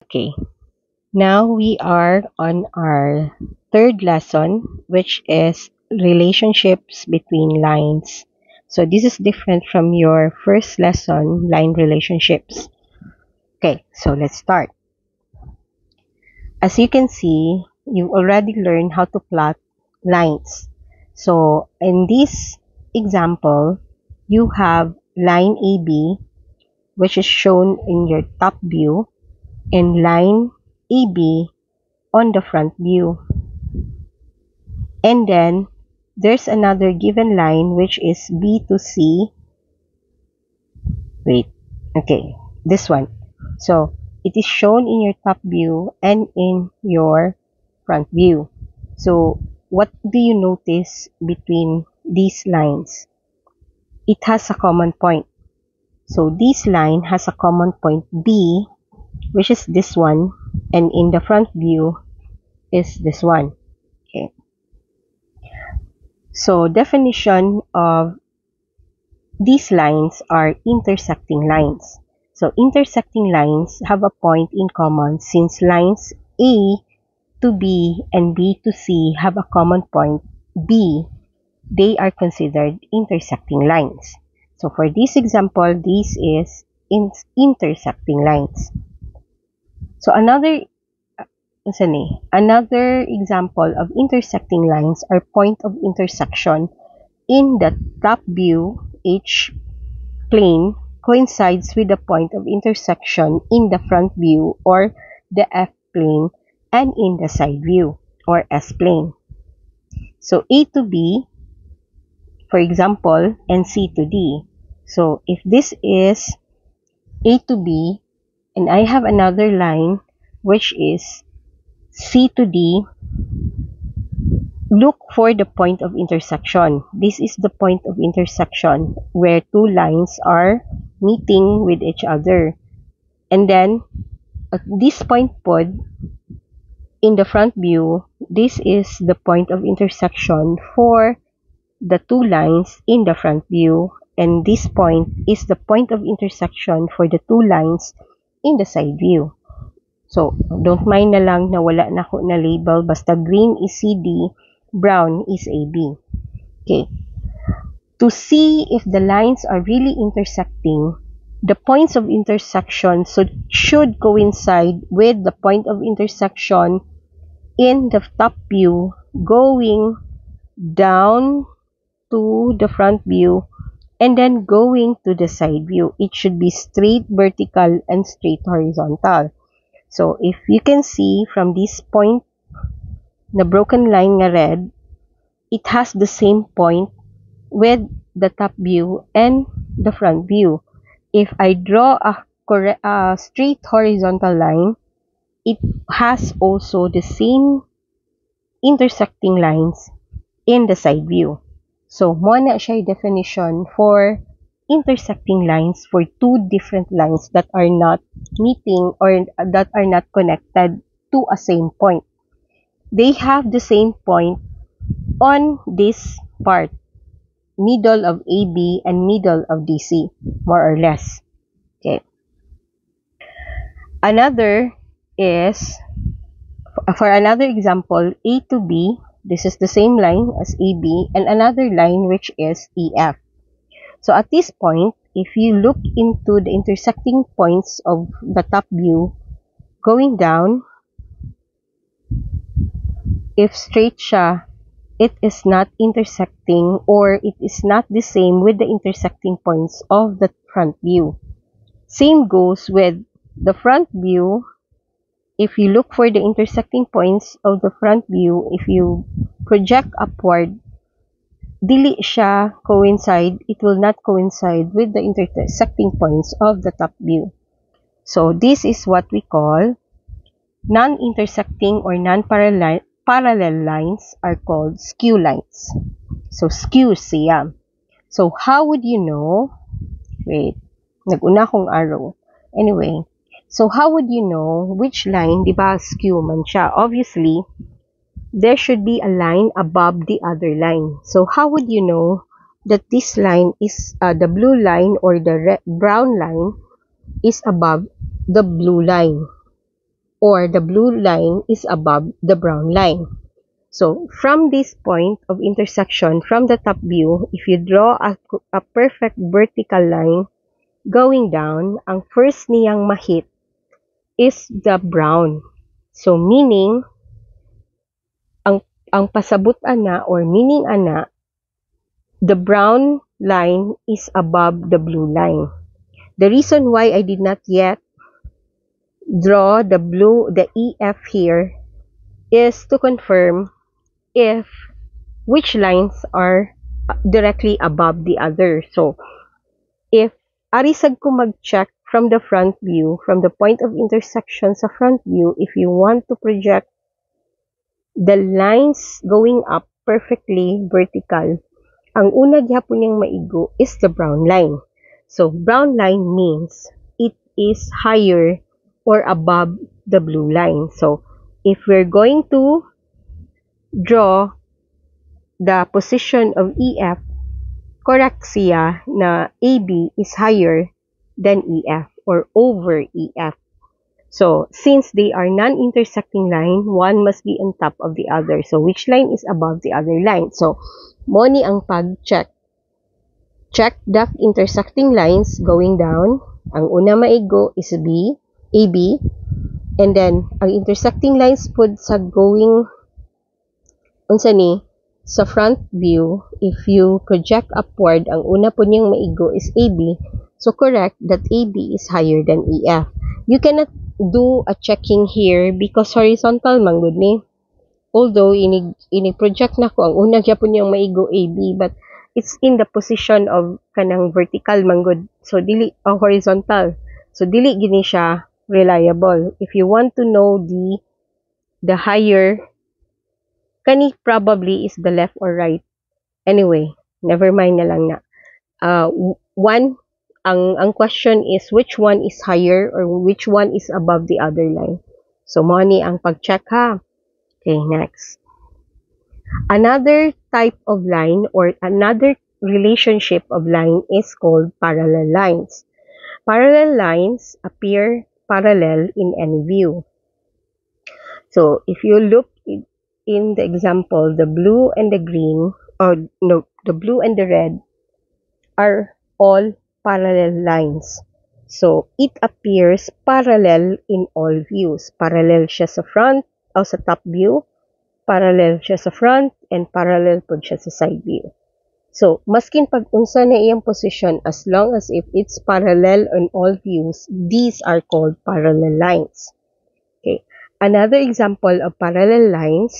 Okay, now we are on our third lesson, which is relationships between lines. So this is different from your first lesson, line relationships. Okay, so let's start. As you can see, you've already learned how to plot lines. So in this example, you have line AB, which is shown in your top view, and line AB on the front view. And then there's another given line which is B to C. Wait, okay, this one. So it is shown in your top view and in your front view. So what do you notice between these lines? It has a common point. So this line has a common point B, which is this one, and in the front view is this one. Okay. So definition of these lines are intersecting lines. So intersecting lines have a point in common since lines A to B and B to C have a common point B. They are considered intersecting lines. So for this example, this is intersecting lines. So another example of intersecting lines are point of intersection in the top view. H plane coincides with the point of intersection in the front view or the F plane and in the side view or S plane. So A to B, for example, and C to D. So if this is A to B and I have another line which is C to D, look for the point of intersection. This is the point of intersection where two lines are meeting with each other. And then at this point pod in the front view, this is the point of intersection for the two lines in the front view, and this point is the point of intersection for the two lines in the side view. So, don't mind na lang na wala na ako na label, basta green is CD, brown is AB. Okay. To see if the lines are really intersecting, the points of intersection should coincide with the point of intersection in the top view going down to the front view and then going to the side view. It should be straight vertical and straight horizontal. So if you can see from this point, the broken line na red, it has the same point with the top view and the front view. If I draw a straight horizontal line, it has also the same intersecting lines in the side view. So, mo na siya definition for intersecting lines for two different lines that are not meeting or that are not connected to a same point. They have the same point on this part, middle of AB and middle of DC, more or less. Okay. Another is, for another example, A to B, this is the same line as AB, and another line which is EF. So at this point, if you look into the intersecting points of the top view, going down, if straight siya, it is not intersecting or it is not the same with the intersecting points of the front view. Same goes with the front view. If you look for the intersecting points of the front view, if you project upward, dili siya coincide, it will not coincide with the intersecting points of the top view. So this is what we call non-intersecting or non-parallel lines are called skew lines. So skew siya. So how would you know? Wait, nag-una kong arrow. Anyway, so how would you know which line, di ba, skew man siya? Obviously, there should be a line above the other line. So how would you know that this line is, the blue line or the brown line is above the blue line? or the blue line is above the brown line. So, from this point of intersection, from the top view, if you draw a perfect vertical line going down, ang first niyang ma-hit is the brown. So, meaning, ang pasabot ana or meaning ana, the brown line is above the blue line. The reason why I did not yet draw the EF here is to confirm if which lines are directly above the other. So, if arisag ko mag-check from the front view, from the point of intersection sa front view, if you want to project the lines going up perfectly vertical, ang una gyapon niyang maigo is the brown line. So, brown line means it is higher or above the blue line. So, if we're going to draw the position of EF, correct siya na AB is higher than EF or over EF. So, since they are non-intersecting line, one must be on top of the other. So, which line is above the other line? So, mo ni ang pag-check. Check the intersecting lines going down. Ang una maigo is AB. And then, ang intersecting lines pud sa going, unsa ni, sa front view, if you project upward, ang una po niyang maigo is AB. So, correct that AB is higher than EF. You cannot do a checking here because horizontal man gud ni. Although, ini-project na ko, ang una gyapon niyang maigo AB, but it's in the position of kanang vertical man gud. So, dili horizontal. So, dili gini siya reliable. If you want to know the higher, kani probably is the left or right. Anyway, never mind na lang na. Ang question is which one is higher or which one is above the other line. So, mo ni ang pag-check ha. Okay, next. Another type of line or another relationship of line is called parallel lines. Parallel lines appear parallel in any view. So, if you look in the example, the blue and the green, or no, the blue and the red are all parallel lines. So, it appears parallel in all views. Parallel siya sa front o sa top view, parallel siya sa front, and parallel po siya sa side view. So, maskin pag-unsa na iyang position, as long as if it's parallel on all views, these are called parallel lines. Okay. Another example of parallel lines,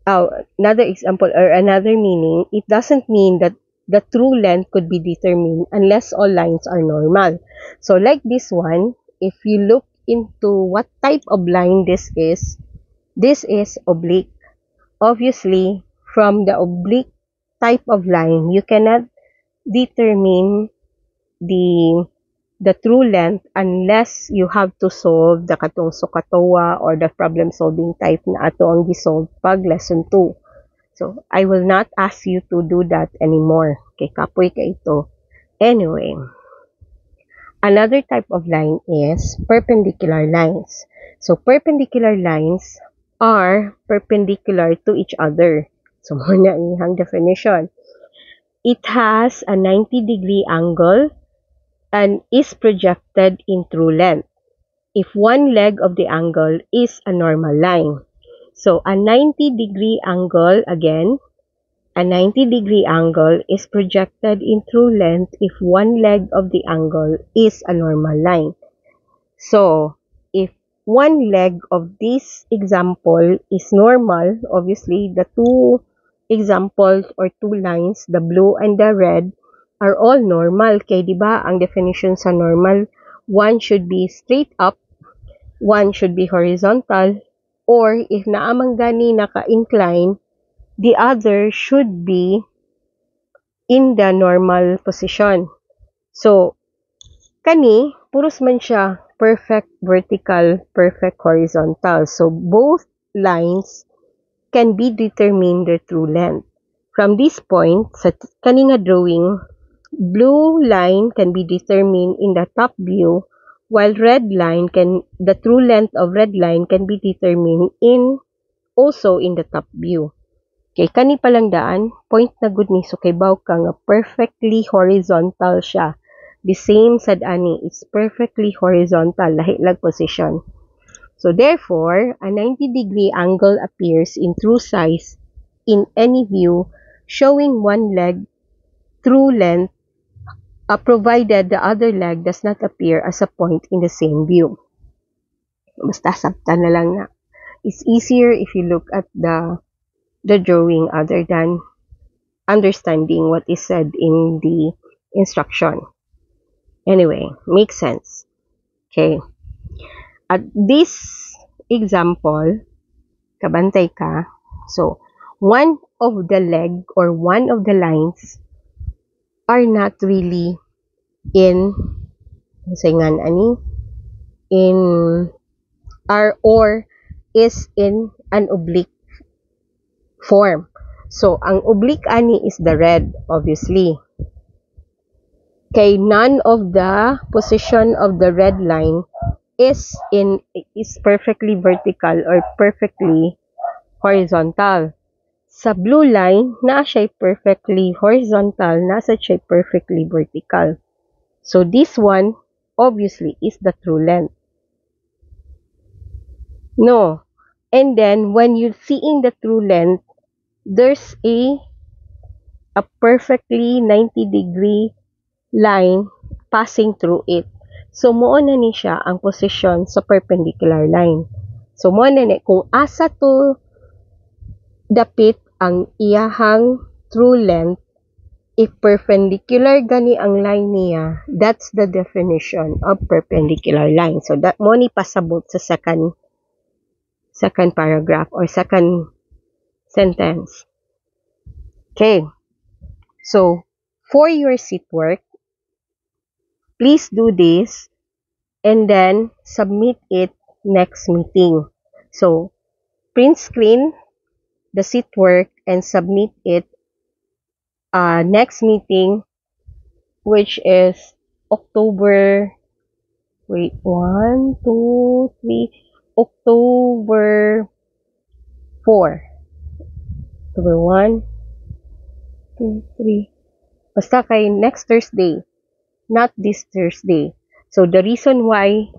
another example or another meaning, it doesn't mean that the true length could be determined unless all lines are normal. So, like this one, if you look into what type of line this is oblique. Obviously, from the oblique type of line, you cannot determine the true length unless you have to solve the katong SOHCAHTOA or the problem solving type na ato ang gisolve pag lesson 2. So, I will not ask you to do that anymore. Okay, kapoy ka ito. Anyway, another type of line is perpendicular lines. So, perpendicular lines are perpendicular to each other. So, muna ang definition. It has a 90-degree angle and is projected in true length if one leg of the angle is a normal line. So, a 90-degree angle, again, a 90-degree angle is projected in true length if one leg of the angle is a normal line. So, if one leg of this example is normal, obviously the two examples or two lines, the blue and the red, are all normal. Kaya diba, ang definition sa normal, one should be straight up, one should be horizontal, or if naamang gani naka-incline, the other should be in the normal position. So, kani, puros man siya perfect vertical, perfect horizontal. So, both lines can be determined their true length. From this point, sa kaninga drawing, blue line can be determined in the top view while the true length of red line can be determined also in the top view. Kay kani palang daan, point na gud ni so kay baw ka nga perfectly horizontal siya. The same sad ani, it's perfectly horizontal, lahi lag position. So therefore, a 90-degree angle appears in true size in any view showing one leg true length, provided the other leg does not appear as a point in the same view. Basta sabtan na lang na. It's easier if you look at the drawing other than understanding what is said in the instruction. Anyway, makes sense. Okay. At this example, kabantay ka. So, one of the leg or one of the lines are not really in or is in an oblique form. So, ang oblique ani is the red, obviously. Kay none of the position of the red line is perfectly vertical or perfectly horizontal. Sa blue line, naa siya perfectly horizontal, nasa siya perfectly vertical. So this one, obviously, is the true length. No. And then, when you see in the true length, there's a perfectly 90-degree line passing through it. So, mo na ni siya ang position sa perpendicular line. So, mo na ni, kung asa to dapit ang iyahang true length, if perpendicular gani ang line niya, that's the definition of perpendicular line. So, that mo ni pasabot sa second paragraph or second sentence. Okay. So, for your seat work, please do this and then submit it next meeting. So, print screen the seat work and submit it next meeting, which is October 4. October 1, 2, 3. Basta kay next Thursday, not this Thursday. So, the reason why,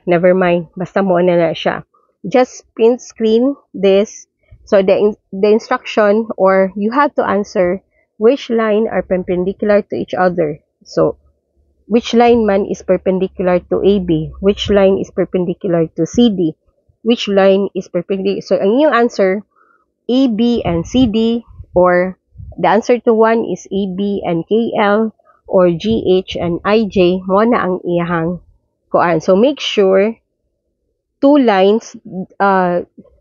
never mind. Basta mo na siya. Just print screen this. So, the instruction, or you have to answer which line are perpendicular to each other. So, which line man is perpendicular to AB? Which line is perpendicular to CD? Which line is perpendicular? So, ang inyong answer, AB and CD, or the answer to one is AB and KL, or GH and IJ, mo na ang iyahang kuan. So, make sure two lines,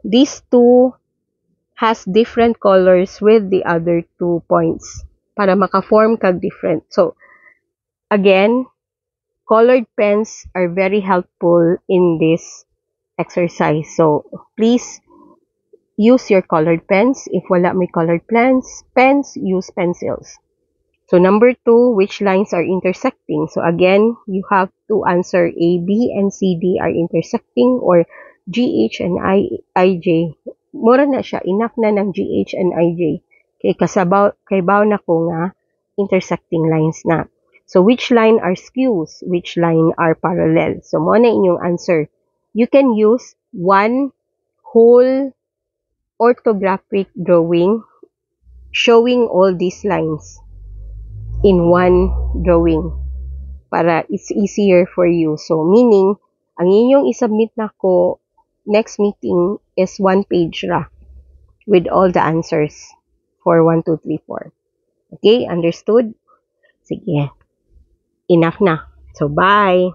these two has different colors with the other 2 points para maka-form kag different. So, again, colored pens are very helpful in this exercise. So, please use your colored pens. If wala may colored pens, use pencils. So, number 2, which lines are intersecting? So, again, you have to answer A, B, and C, D are intersecting, or GH and IJ. Mura na siya. Enough na ng GH and IJ. Kay baw na ko nga intersecting lines na. So, which line are skews? Which line are parallel? So, mo na inyong answer. You can use one whole orthographic drawing showing all these lines in one drawing para it's easier for you. So, meaning, ang inyong isubmit na ko next meeting is 1 page ra with all the answers for 1, 2, 3, 4. Okay? Understood? Sige. Enough na. So, bye!